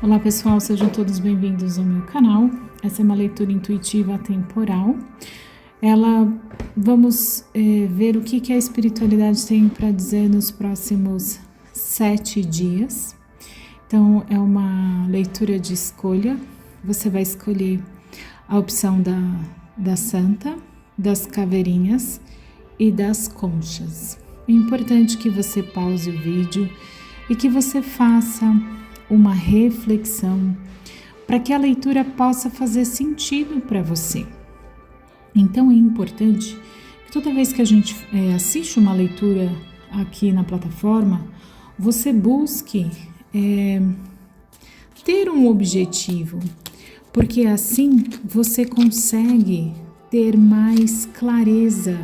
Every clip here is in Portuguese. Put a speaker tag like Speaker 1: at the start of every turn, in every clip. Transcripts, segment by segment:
Speaker 1: Olá pessoal, sejam todos bem-vindos ao meu canal. Essa é uma leitura intuitiva atemporal. Vamos ver o que a espiritualidade tem para dizer nos próximos 7 dias. Então, é uma leitura de escolha. Você vai escolher a opção da santa, das caveirinhas e das conchas. É importante que você pause o vídeo e que você faça uma reflexão para que a leitura possa fazer sentido para você. Então é importante que toda vez que a gente assiste uma leitura aqui na plataforma, você busque ter um objetivo, porque assim você consegue ter mais clareza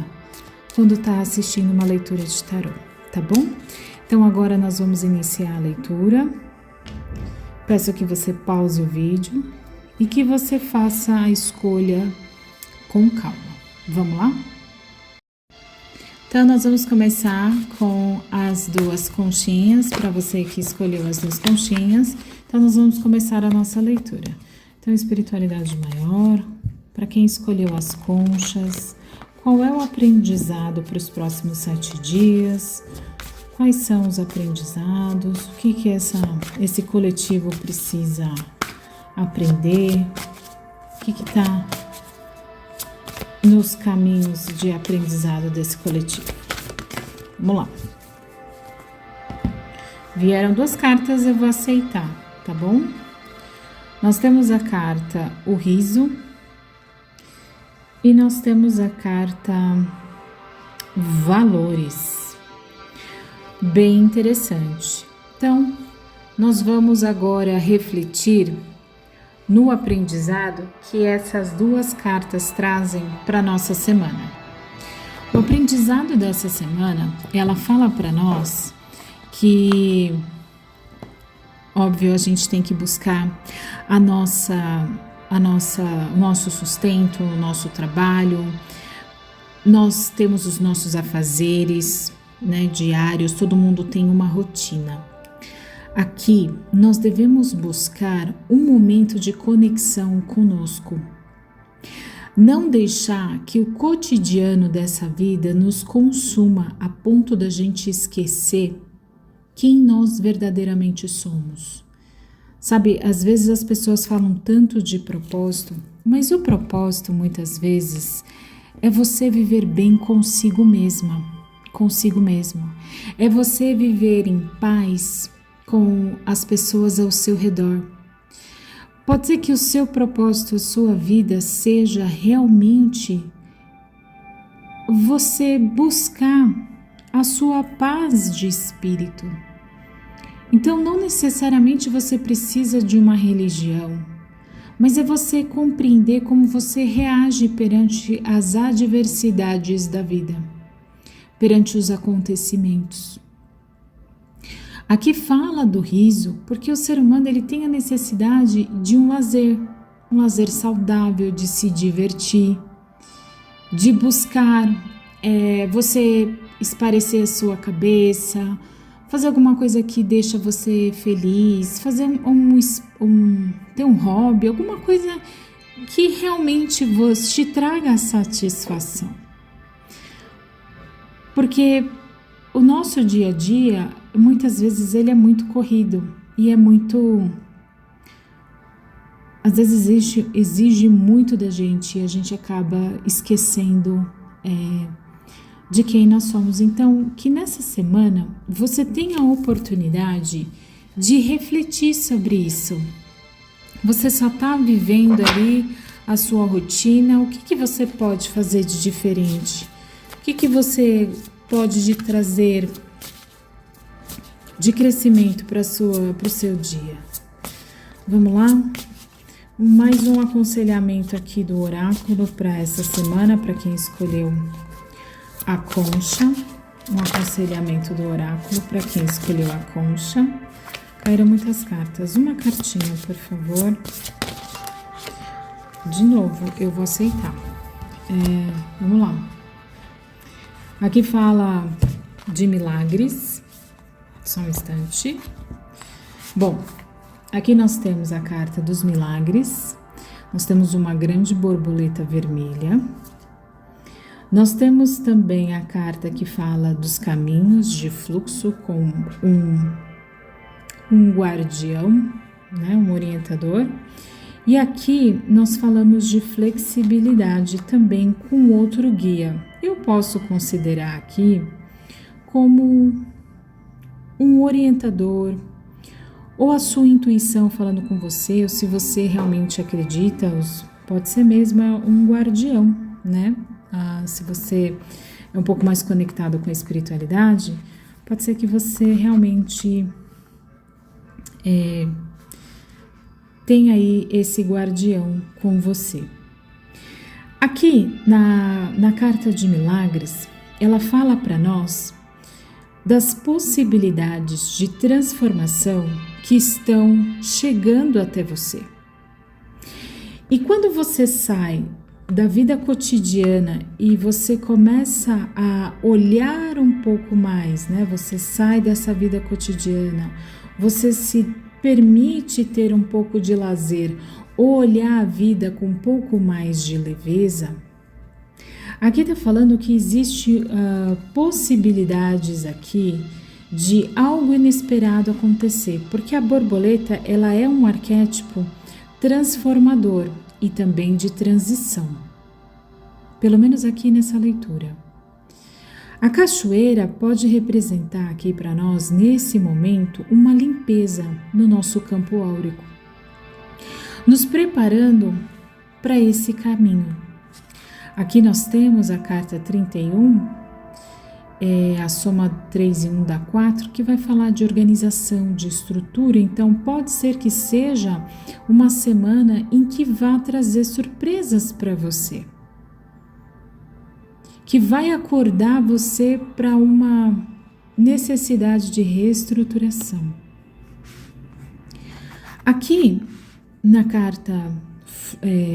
Speaker 1: quando está assistindo uma leitura de tarô, tá bom? Então agora nós vamos iniciar a leitura. Peço que você pause o vídeo e que você faça a escolha com calma. Vamos lá? Então, nós vamos começar com as duas conchinhas, para você que escolheu as duas conchinhas. Então, nós vamos começar a nossa leitura. Então, espiritualidade maior, para quem escolheu as conchas, qual é o aprendizado para os próximos 7 dias? Quais são os aprendizados? O que esse coletivo precisa aprender? O que está nos caminhos de aprendizado desse coletivo? Vamos lá. Vieram 2 cartas, eu vou aceitar, tá bom? Nós temos a carta O Riso e nós temos a carta Valores. Bem interessante. Então, nós vamos agora refletir no aprendizado que essas 2 cartas trazem para nossa semana. O aprendizado dessa semana, ela fala para nós que, óbvio, a gente tem que buscar o nosso sustento, o nosso trabalho. Nós temos os nossos afazeres, diários, todo mundo tem uma rotina. Aqui nós devemos buscar um momento de conexão conosco. Não deixar que o cotidiano dessa vida nos consuma a ponto da gente esquecer quem nós verdadeiramente somos. Sabe, às vezes as pessoas falam tanto de propósito, mas o propósito muitas vezes é você viver bem consigo mesma. Consigo mesmo. É você viver em paz com as pessoas ao seu redor. Pode ser que o seu propósito, a sua vida seja realmente você buscar a sua paz de espírito. Então não necessariamente você precisa de uma religião, mas é você compreender como você reage perante as adversidades da vida, perante os acontecimentos. Aqui fala do riso, porque o ser humano ele tem a necessidade de um lazer saudável, de se divertir, de buscar você esparecer a sua cabeça, fazer alguma coisa que deixa você feliz, fazer ter um hobby, alguma coisa que realmente te traga satisfação. Porque o nosso dia a dia, muitas vezes ele é muito corrido e às vezes exige muito da gente e a gente acaba esquecendo de quem nós somos. Então, que nessa semana você tenha a oportunidade de refletir sobre isso. Você só está vivendo ali a sua rotina, o que você pode fazer de diferente? O que você pode trazer de crescimento para o seu dia? Vamos lá? Mais um aconselhamento aqui do oráculo para essa semana, para quem escolheu a concha. Um aconselhamento do oráculo para quem escolheu a concha. Caíram muitas cartas. Uma cartinha, por favor. De novo, eu vou aceitar. Vamos lá. Aqui fala de milagres. Só um instante. Bom, Aqui nós temos a carta dos milagres, nós temos uma grande borboleta vermelha, nós temos também a carta que fala dos caminhos de fluxo com um guardião, né, um orientador. E aqui nós falamos de flexibilidade também com outro guia. Eu posso considerar aqui como um orientador, ou a sua intuição falando com você, ou se você realmente acredita, pode ser mesmo um guardião, né? Se você é um pouco mais conectado com a espiritualidade, pode ser que você realmente tem aí esse guardião com você. Aqui na carta de milagres, ela fala para nós das possibilidades de transformação que estão chegando até você. E quando você sai da vida cotidiana e você começa a olhar um pouco mais, né? Você sai dessa vida cotidiana, você se permite ter um pouco de lazer, olhar a vida com um pouco mais de leveza. Aqui está falando que existe possibilidades aqui de algo inesperado acontecer, porque a borboleta ela é um arquétipo transformador e também de transição, pelo menos aqui nessa leitura. A cachoeira pode representar aqui para nós, nesse momento, uma limpeza no nosso campo áurico, nos preparando para esse caminho. Aqui nós temos a carta 31, a soma 3 e 1 dá 4, que vai falar de organização, de estrutura. Então pode ser que seja uma semana em que vá trazer surpresas para você, que vai acordar você para uma necessidade de reestruturação. Aqui na carta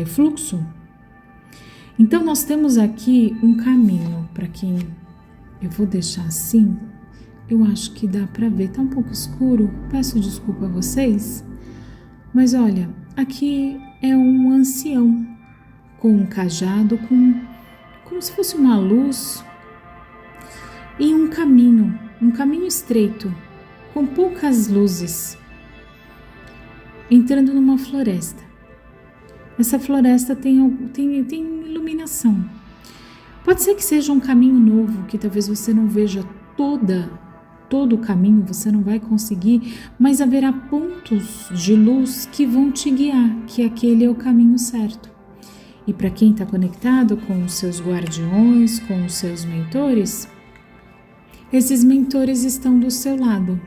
Speaker 1: fluxo, então nós temos aqui um caminho para quem eu vou deixar assim, eu acho que dá para ver, tá um pouco escuro, peço desculpa a vocês, mas olha, aqui é um ancião com um cajado, como se fosse uma luz e um caminho estreito, com poucas luzes, entrando numa floresta. Essa floresta tem iluminação. Pode ser que seja um caminho novo, que talvez você não veja todo o caminho, você não vai conseguir, mas haverá pontos de luz que vão te guiar, que aquele é o caminho certo. E para quem está conectado com os seus guardiões, com os seus mentores, esses mentores estão do seu lado.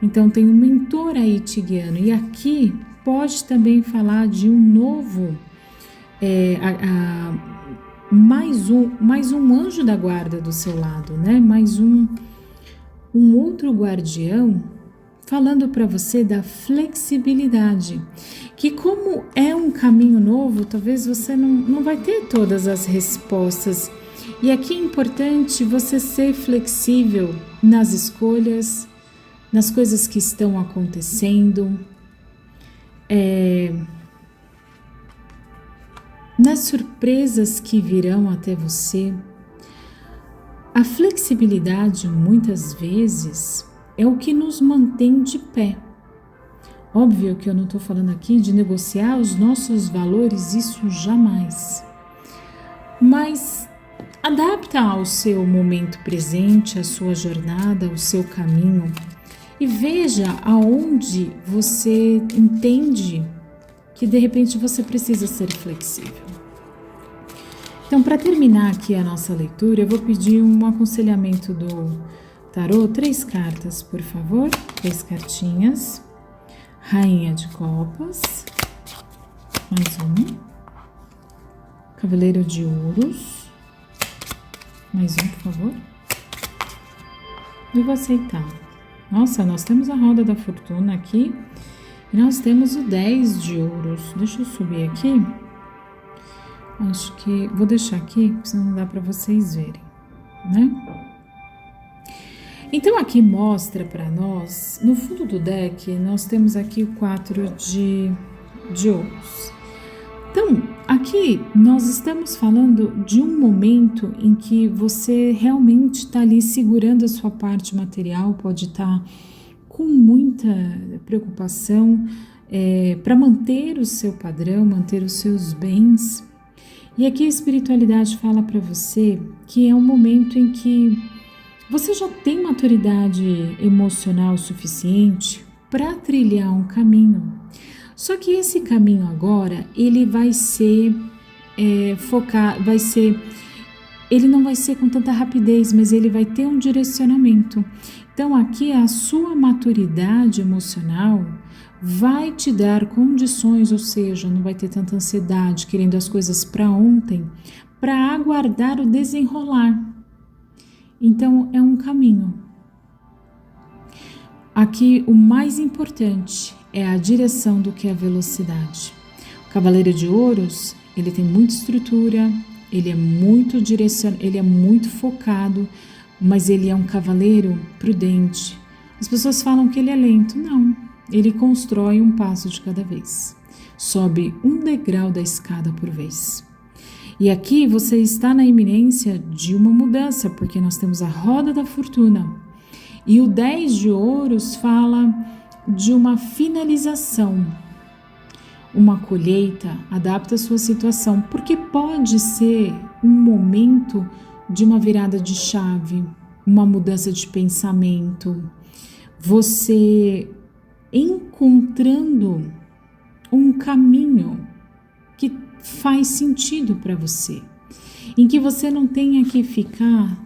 Speaker 1: Então tem um mentor aí te guiando. E aqui pode também falar de um novo, mais um anjo da guarda do seu lado, né? Mais um outro guardião falando para você da flexibilidade, que como é um caminho novo, talvez você não vai ter todas as respostas. E aqui é importante você ser flexível nas escolhas, nas coisas que estão acontecendo, nas surpresas que virão até você. A flexibilidade, muitas vezes, é o que nos mantém de pé. Óbvio que eu não estou falando aqui de negociar os nossos valores, isso jamais. Mas adapta ao seu momento presente, à sua jornada, ao seu caminho e veja aonde você entende que de repente você precisa ser flexível. Então, para terminar aqui a nossa leitura, eu vou pedir um aconselhamento do tarô, 3 cartas, por favor, 3 cartinhas. Rainha de Copas, mais um. Cavaleiro de Ouros, mais um, por favor. E vou aceitar. Nossa, nós temos a roda da fortuna aqui e nós temos o 10 de ouros. Deixa eu subir aqui. Acho que vou deixar aqui, senão não dá para vocês verem, né? Então aqui mostra para nós, no fundo do deck, nós temos aqui o 4 de ouros. Então, aqui nós estamos falando de um momento em que você realmente está ali segurando a sua parte material, pode estar com muita preocupação para manter o seu padrão, manter os seus bens. E aqui a espiritualidade fala para você que é um momento em que você já tem maturidade emocional suficiente para trilhar um caminho. Só que esse caminho agora, ele vai ser ele não vai ser com tanta rapidez, mas ele vai ter um direcionamento. Então aqui a sua maturidade emocional vai te dar condições, ou seja, não vai ter tanta ansiedade, querendo as coisas para ontem, para aguardar o desenrolar. Então é um caminho. Aqui o mais importante é a direção do que a velocidade. O Cavaleiro de Ouros, ele tem muita estrutura, ele é muito ele é muito focado, mas ele é um cavaleiro prudente. As pessoas falam que ele é lento, não. Ele constrói um passo de cada vez, sobe um degrau da escada por vez. E aqui você está na iminência de uma mudança, porque nós temos a roda da fortuna. E o 10 de ouros fala de uma finalização, uma colheita, adapta a sua situação, porque pode ser um momento de uma virada de chave, uma mudança de pensamento, você encontrando um caminho que faz sentido para você, em que você não tenha que ficar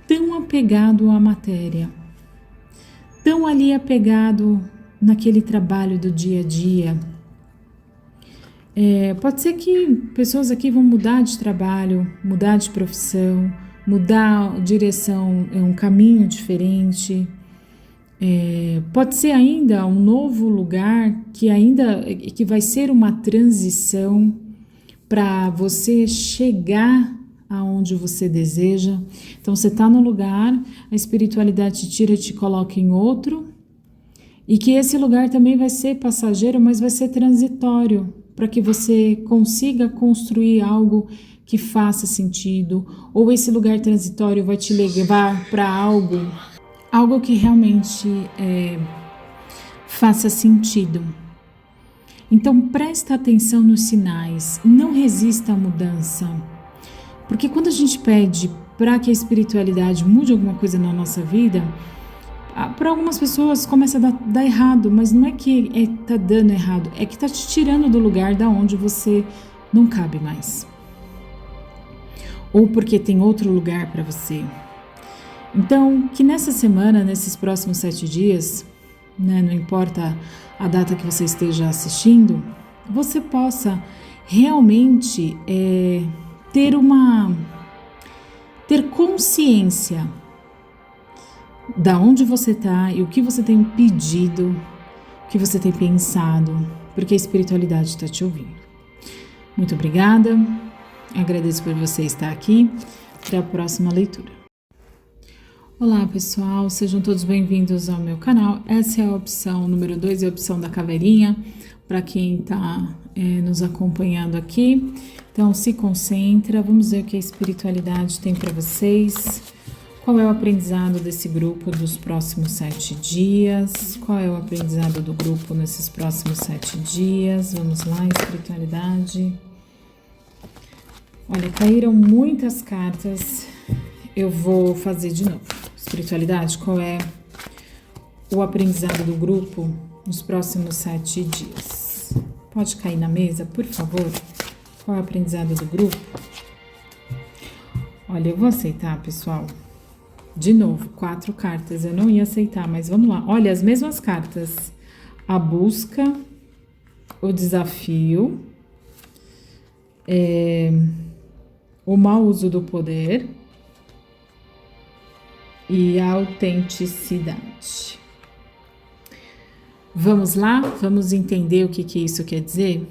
Speaker 1: tão apegado à matéria, tão ali apegado naquele trabalho do dia a dia. Pode ser que pessoas aqui vão mudar de trabalho, mudar de profissão, mudar direção, um caminho diferente. Pode ser ainda um novo lugar que vai ser uma transição para você chegar aonde você deseja. Então você está num lugar, a espiritualidade te tira e te coloca em outro, e que esse lugar também vai ser passageiro, mas vai ser transitório, para que você consiga construir algo que faça sentido, ou esse lugar transitório vai te levar para algo que realmente faça sentido. Então presta atenção nos sinais, não resista à mudança, porque quando a gente pede para que a espiritualidade mude alguma coisa na nossa vida, para algumas pessoas começa a dar errado, mas não é que está dando errado, é que está te tirando do lugar da onde você não cabe mais, ou porque tem outro lugar para você. Então, que nessa semana, nesses próximos 7 dias, não importa a data que você esteja assistindo, você possa realmente ter consciência da onde você está e o que você tem pedido, o que você tem pensado, porque a espiritualidade está te ouvindo. Muito obrigada, agradeço por você estar aqui, até a próxima leitura. Olá pessoal, sejam todos bem-vindos ao meu canal. Essa é a opção número 2, é a opção da caveirinha, para quem está nos acompanhando aqui. Então se concentra, vamos ver o que a espiritualidade tem para vocês. Qual é o aprendizado desse grupo dos próximos 7 dias? Qual é o aprendizado do grupo nesses próximos 7 dias? Vamos lá, espiritualidade. Olha, caíram muitas cartas, eu vou fazer de novo. Espiritualidade, qual é o aprendizado do grupo nos próximos 7 dias? Pode cair na mesa, por favor? Qual é o aprendizado do grupo? Olha, eu vou aceitar, pessoal. De novo, 4 cartas. Eu não ia aceitar, mas vamos lá. Olha, as mesmas cartas. A busca, o desafio, o mau uso do poder e a autenticidade. Vamos lá? Vamos entender o que isso quer dizer?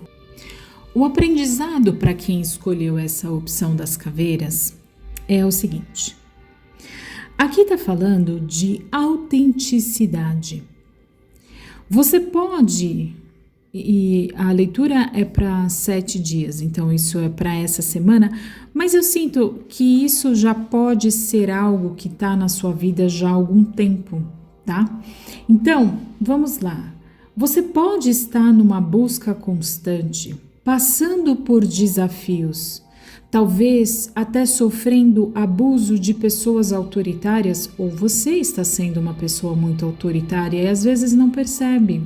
Speaker 1: O aprendizado para quem escolheu essa opção das caveiras é o seguinte: Aqui está falando de autenticidade. Você pode, e a leitura é para 7 dias, então isso é para essa semana, mas eu sinto que isso já pode ser algo que está na sua vida já há algum tempo, tá? Então, vamos lá. Você pode estar numa busca constante, passando por desafios, talvez até sofrendo abuso de pessoas autoritárias, ou você está sendo uma pessoa muito autoritária e às vezes não percebe.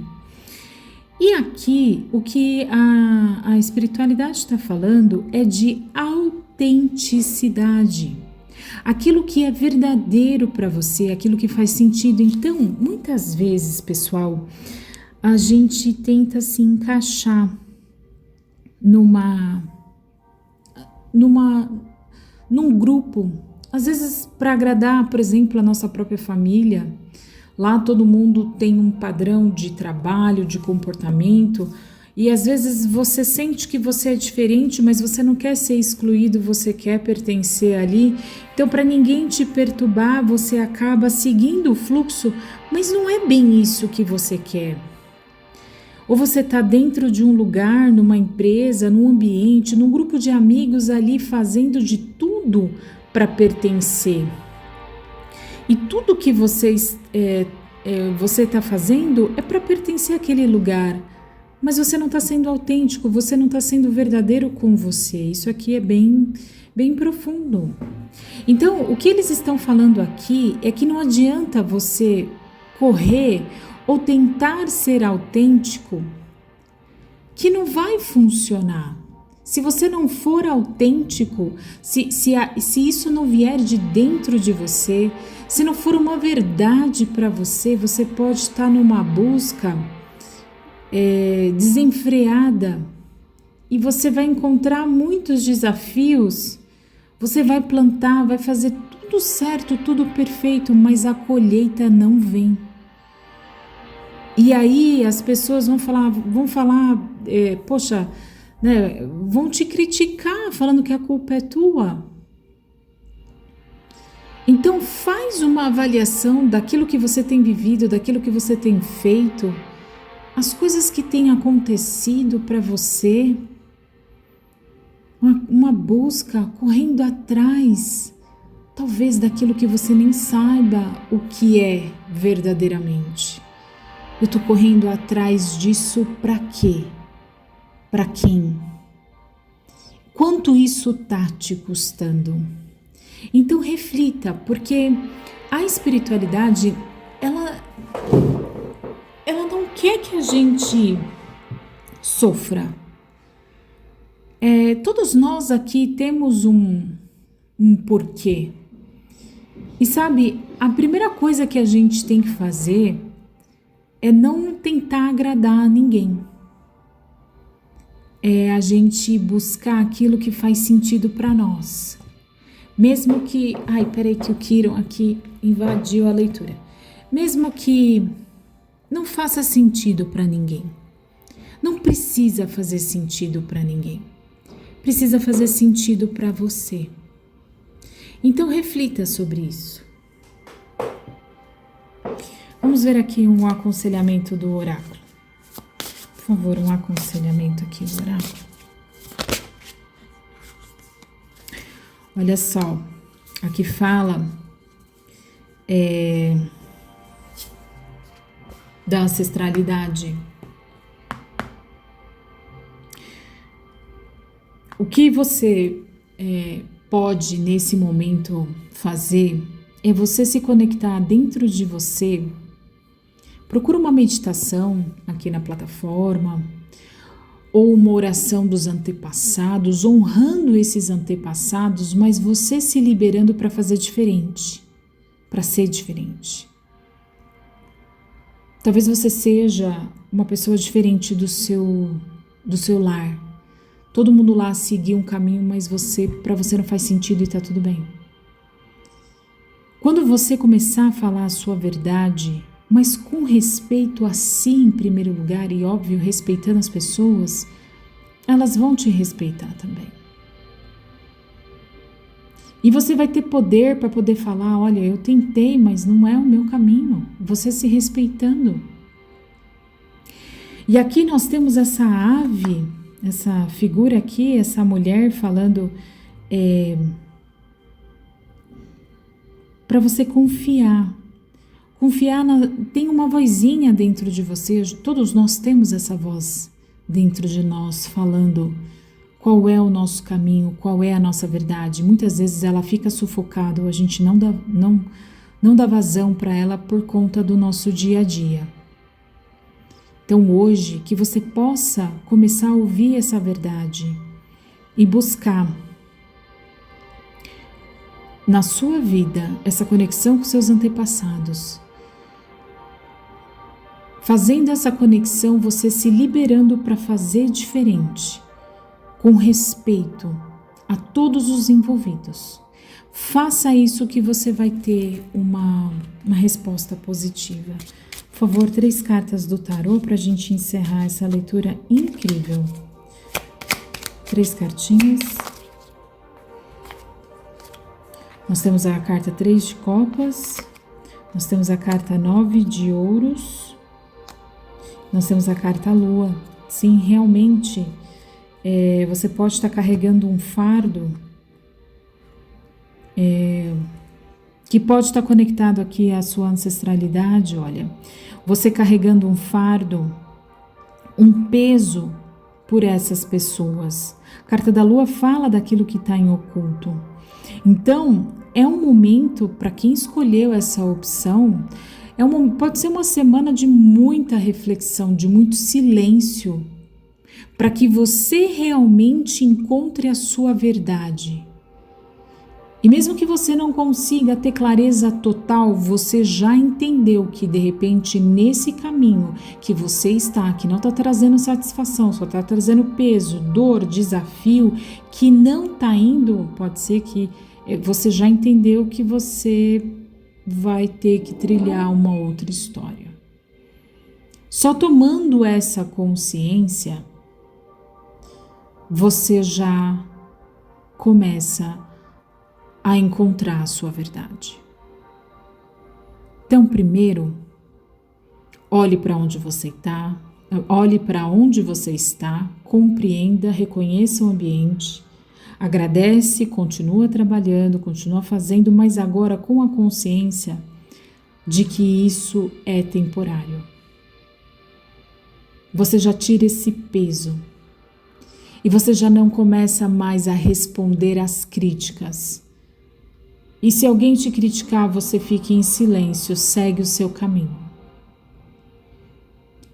Speaker 1: E aqui, o que a espiritualidade está falando é de autenticidade. Aquilo que é verdadeiro para você, aquilo que faz sentido. Então, muitas vezes, pessoal, a gente tenta se encaixar num grupo, às vezes para agradar, por exemplo, a nossa própria família. Lá todo mundo tem um padrão de trabalho, de comportamento, e às vezes você sente que você é diferente, mas você não quer ser excluído, você quer pertencer ali. Então, para ninguém te perturbar, você acaba seguindo o fluxo, mas não é bem isso que você quer. Ou você está dentro de um lugar, numa empresa, num ambiente, num grupo de amigos ali fazendo de tudo para pertencer. E tudo que você está fazendo é para pertencer àquele lugar. Mas você não está sendo autêntico, você não está sendo verdadeiro com você. Isso aqui é bem profundo. Então, o que eles estão falando aqui é que não adianta você correr ou tentar ser autêntico, que não vai funcionar. Se você não for autêntico, se isso não vier de dentro de você, se não for uma verdade para você, você pode estar numa busca desenfreada e você vai encontrar muitos desafios, você vai plantar, vai fazer tudo certo, tudo perfeito, mas a colheita não vem. E aí as pessoas vão falar, poxa, né, vão te criticar falando que a culpa é tua. Então faz uma avaliação daquilo que você tem vivido, daquilo que você tem feito, as coisas que têm acontecido para você, uma busca correndo atrás, talvez daquilo que você nem saiba o que é verdadeiramente. Eu estou correndo atrás disso para quê? Para quem? Quanto isso está te custando? Então reflita, porque a espiritualidade, ela não quer que a gente sofra. Todos nós aqui temos um porquê. E sabe, a primeira coisa que a gente tem que fazer é não tentar agradar ninguém. É a gente buscar aquilo que faz sentido para nós. Mesmo que... peraí que o Kiron aqui invadiu a leitura. Mesmo que não faça sentido para ninguém. Não precisa fazer sentido para ninguém. Precisa fazer sentido para você. Então reflita sobre isso. Vamos ver aqui um aconselhamento do oráculo. Por favor, um aconselhamento aqui do oráculo. Olha só, aqui fala da ancestralidade. O que você pode nesse momento fazer é você se conectar dentro de você. Procura uma meditação aqui na plataforma, ou uma oração dos antepassados, honrando esses antepassados, mas você se liberando para fazer diferente, para ser diferente. Talvez você seja uma pessoa diferente do seu lar. Todo mundo lá seguiu um caminho, mas para você não faz sentido e está tudo bem. Quando você começar a falar a sua verdade, mas com respeito a si em primeiro lugar e, óbvio, respeitando as pessoas, elas vão te respeitar também. E você vai ter poder para poder falar, olha, eu tentei, mas não é o meu caminho. Você se respeitando. E aqui nós temos essa ave, essa figura aqui, essa mulher falando para você confiar. Tem uma vozinha dentro de você, todos nós temos essa voz dentro de nós falando qual é o nosso caminho, qual é a nossa verdade. Muitas vezes ela fica sufocada, a gente não dá vazão para ela por conta do nosso dia a dia. Então hoje, que você possa começar a ouvir essa verdade e buscar na sua vida essa conexão com seus antepassados. Fazendo essa conexão, você se liberando para fazer diferente, com respeito a todos os envolvidos. Faça isso que você vai ter uma resposta positiva. Por favor, 3 cartas do tarô para a gente encerrar essa leitura incrível. 3 cartinhas. Nós temos a carta 3 de copas. Nós temos a carta 9 de ouros. Nós temos a carta lua. Sim, realmente, você pode estar carregando um fardo que pode estar conectado aqui à sua ancestralidade, olha. Você carregando um fardo, um peso por essas pessoas. A carta da lua fala daquilo que está em oculto. Então, é um momento para quem escolheu essa opção, pode ser uma semana de muita reflexão, de muito silêncio, para que você realmente encontre a sua verdade. E mesmo que você não consiga ter clareza total, você já entendeu que de repente nesse caminho que você está, que não está trazendo satisfação, só está trazendo peso, dor, desafio, que não está indo, pode ser que você já entendeu que você vai ter que trilhar uma outra história. Só tomando essa consciência, você já começa a encontrar a sua verdade. Então, primeiro, olhe para onde você está, compreenda, reconheça o ambiente, agradece, continua trabalhando, continua fazendo, mas agora com a consciência de que isso é temporário. Você já tira esse peso e você já não começa mais a responder às críticas. E se alguém te criticar, você fica em silêncio, segue o seu caminho.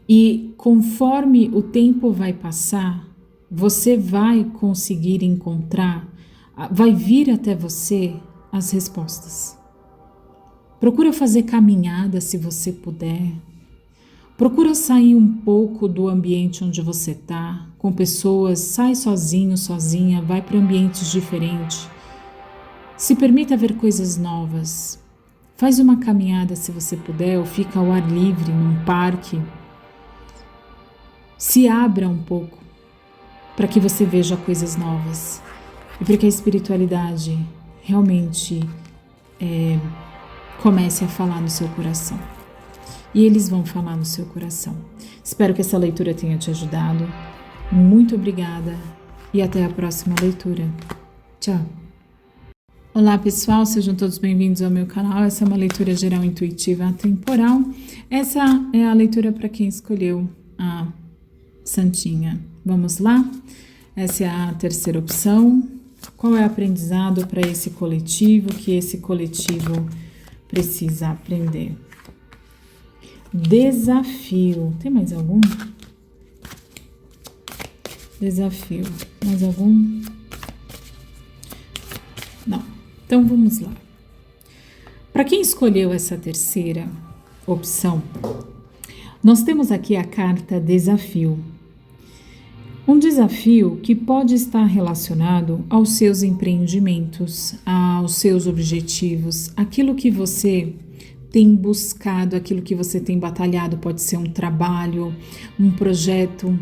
Speaker 1: E conforme o tempo vai passar, você vai conseguir encontrar, vai vir até você as respostas. Procura fazer caminhada se você puder. Procura sair um pouco do ambiente onde você está, com pessoas, sai sozinho, sozinha, vai para ambientes diferentes. Se permita ver coisas novas. Faz uma caminhada se você puder, ou fica ao ar livre, num parque. Se abra um pouco para que você veja coisas novas e para que a espiritualidade realmente comece a falar no seu coração. E eles vão falar no seu coração. Espero que essa leitura tenha te ajudado. Muito obrigada e até a próxima leitura. Tchau! Olá pessoal, sejam todos bem-vindos ao meu canal. Essa é uma leitura geral intuitiva atemporal. Essa é a leitura para quem escolheu a Santinha. Vamos lá? Essa é a terceira opção. Qual é o aprendizado para esse coletivo, que esse coletivo precisa aprender? Desafio. Tem mais algum? Desafio. Mais algum? Não. Então vamos lá. Para quem escolheu essa terceira opção, nós temos aqui a carta Desafio. Um desafio que pode estar relacionado aos seus empreendimentos, aos seus objetivos, aquilo que você tem buscado, aquilo que você tem batalhado, pode ser um trabalho, um projeto,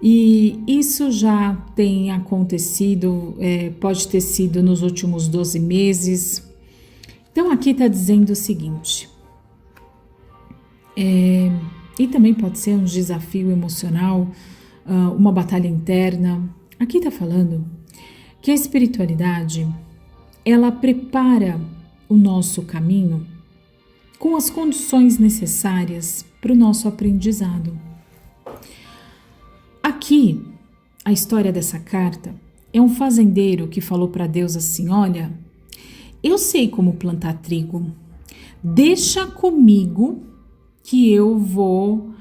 Speaker 1: E isso já tem acontecido, pode ter sido nos últimos 12 meses. Então aqui está dizendo o seguinte, e também pode ser um desafio emocional, uma batalha interna. Aqui está falando que a espiritualidade, ela prepara o nosso caminho com as condições necessárias para o nosso aprendizado. Aqui, a história dessa carta é um fazendeiro que falou para Deus assim: olha, eu sei como plantar trigo, deixa comigo que eu vou,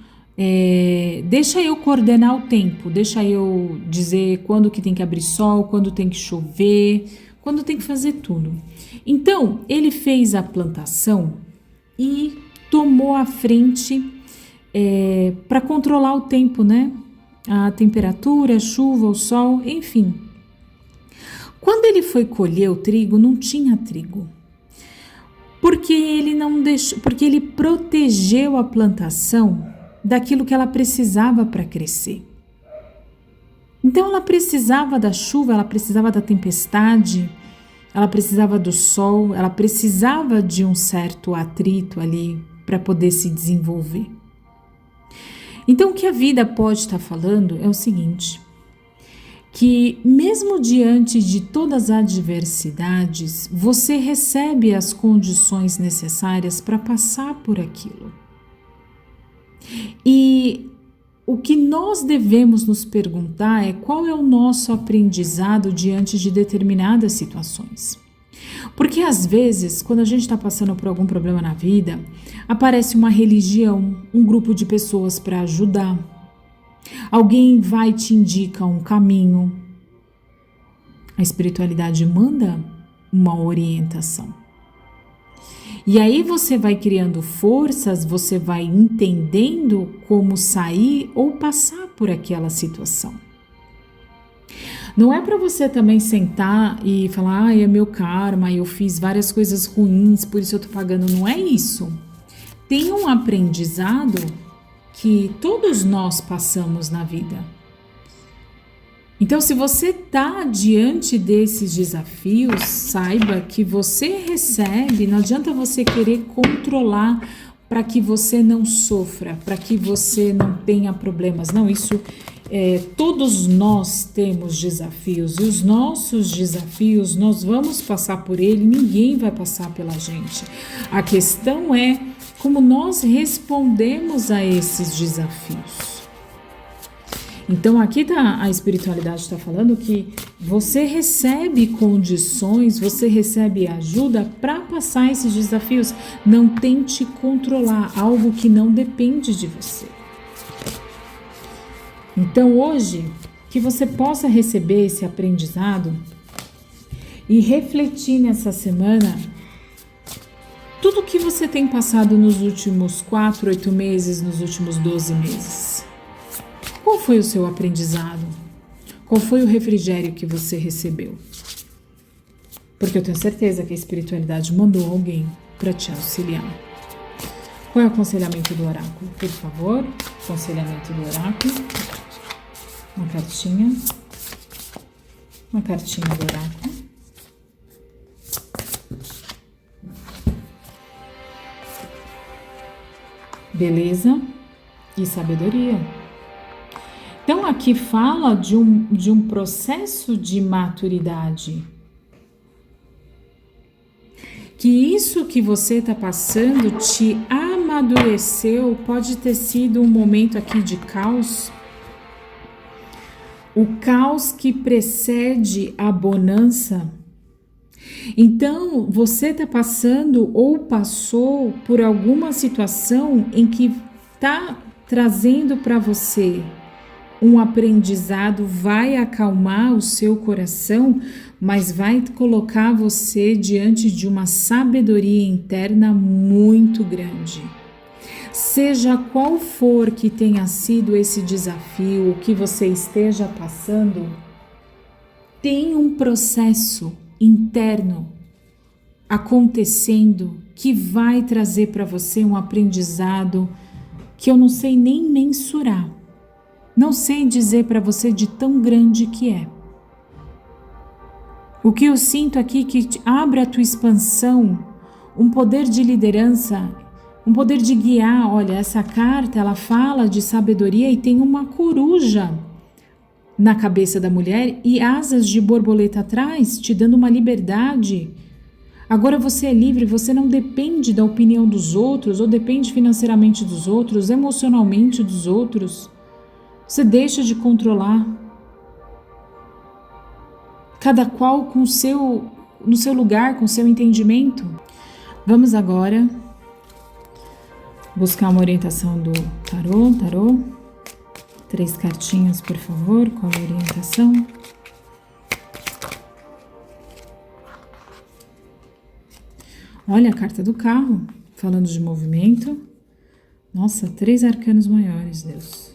Speaker 1: deixa eu coordenar o tempo, deixa eu dizer quando que tem que abrir sol, quando tem que chover, quando tem que fazer tudo. Então, ele fez a plantação e tomou a frente para controlar o tempo, né? A temperatura, a chuva, o sol, enfim. Quando ele foi colher o trigo, não tinha trigo. Porque ele não deixou, porque ele protegeu a plantação daquilo que ela precisava para crescer. Então ela precisava da chuva, ela precisava da tempestade, ela precisava do sol, ela precisava de um certo atrito ali para poder se desenvolver. Então o que a vida pode estar falando é o seguinte, que mesmo diante de todas as adversidades, você recebe as condições necessárias para passar por aquilo. E o que nós devemos nos perguntar é qual é o nosso aprendizado diante de determinadas situações. Porque às vezes, quando a gente está passando por algum problema na vida, aparece uma religião, um grupo de pessoas para ajudar. Alguém vai e te indica um caminho. A espiritualidade manda uma orientação. E aí você vai criando forças, você vai entendendo como sair ou passar por aquela situação. Não é para você também sentar e falar, é meu karma, eu fiz várias coisas ruins, por isso eu tô pagando. Não é isso. Tem um aprendizado que todos nós passamos na vida. Então, se você está diante desses desafios, saiba que você recebe, não adianta você querer controlar para que você não sofra, para que você não tenha problemas. Não, isso todos nós temos desafios e os nossos desafios, nós vamos passar por ele, ninguém vai passar pela gente. A questão é como nós respondemos a esses desafios. Então aqui a espiritualidade está falando que você recebe condições, você recebe ajuda para passar esses desafios. Não tente controlar algo que não depende de você. Então hoje, que você possa receber esse aprendizado e refletir nessa semana tudo que você tem passado nos últimos 4, 8 meses, nos últimos 12 meses. Qual foi o seu aprendizado? Qual foi o refrigério que você recebeu? Porque eu tenho certeza que a espiritualidade mandou alguém para te auxiliar. Qual é o aconselhamento do oráculo? Por favor, aconselhamento do oráculo. Uma cartinha do oráculo. Beleza e sabedoria. Então aqui fala de um processo de maturidade. Que isso que você está passando te amadureceu, pode ter sido um momento aqui de caos. O caos que precede a bonança. Então, você está passando ou passou por alguma situação em que está trazendo para você um aprendizado, vai acalmar o seu coração, mas vai colocar você diante de uma sabedoria interna muito grande. Seja qual for que tenha sido esse desafio, o que você esteja passando, tem um processo interno acontecendo que vai trazer para você um aprendizado que eu não sei nem mensurar, Não sei dizer para você de tão grande que é. O que eu sinto aqui que abre a tua expansão, um poder de liderança, um poder de guiar. Olha, essa carta, ela fala de sabedoria e tem uma coruja na cabeça da mulher e asas de borboleta atrás, te dando uma liberdade. Agora você é livre, você não depende da opinião dos outros, ou depende financeiramente dos outros, emocionalmente dos outros. Você deixa de controlar. Cada qual no seu lugar, com o seu entendimento. Vamos agora buscar uma orientação do tarô. 3 cartinhas, por favor, com a orientação. Olha a carta do carro, falando de movimento. Nossa, 3 arcanos maiores, Deus.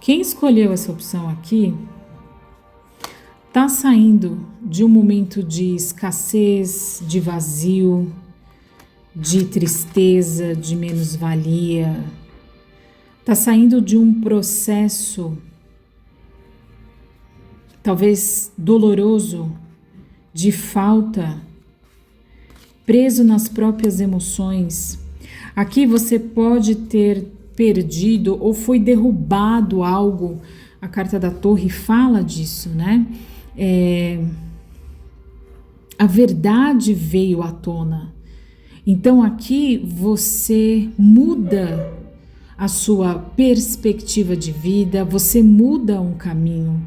Speaker 1: Quem escolheu essa opção aqui está saindo de um momento de escassez, de vazio, de tristeza, de menos-valia. Está saindo de um processo talvez doloroso, de falta, preso nas próprias emoções. Aqui você pode ter perdido ou foi derrubado algo. A carta da Torre fala disso, né? A verdade veio à tona. Então aqui você muda a sua perspectiva de vida, você muda um caminho.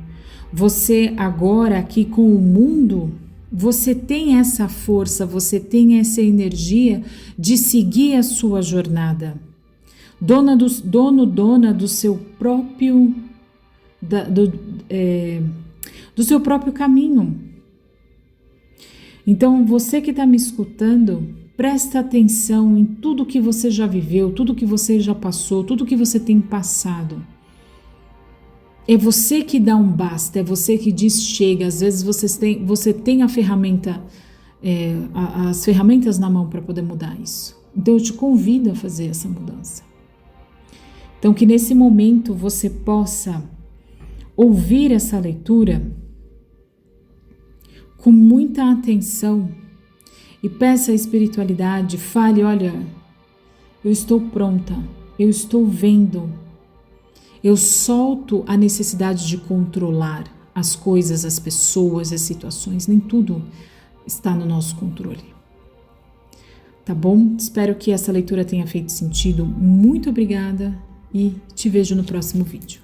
Speaker 1: Você agora aqui com o mundo, você tem essa força, você tem essa energia de seguir a sua jornada. Dona do seu próprio do seu próprio caminho. Então, você que está me escutando, presta atenção em tudo que você já viveu, tudo que você já passou, tudo que você tem passado. É você que dá um basta, é você que diz chega. Às vezes você tem a ferramenta, as ferramentas na mão para poder mudar isso. Então, eu te convido a fazer essa mudança. Então, que nesse momento você possa ouvir essa leitura com muita atenção e peça à espiritualidade, fale, olha, eu estou pronta, eu estou vendo, eu solto a necessidade de controlar as coisas, as pessoas, as situações, nem tudo está no nosso controle. Tá bom? Espero que essa leitura tenha feito sentido. Muito obrigada e te vejo no próximo vídeo.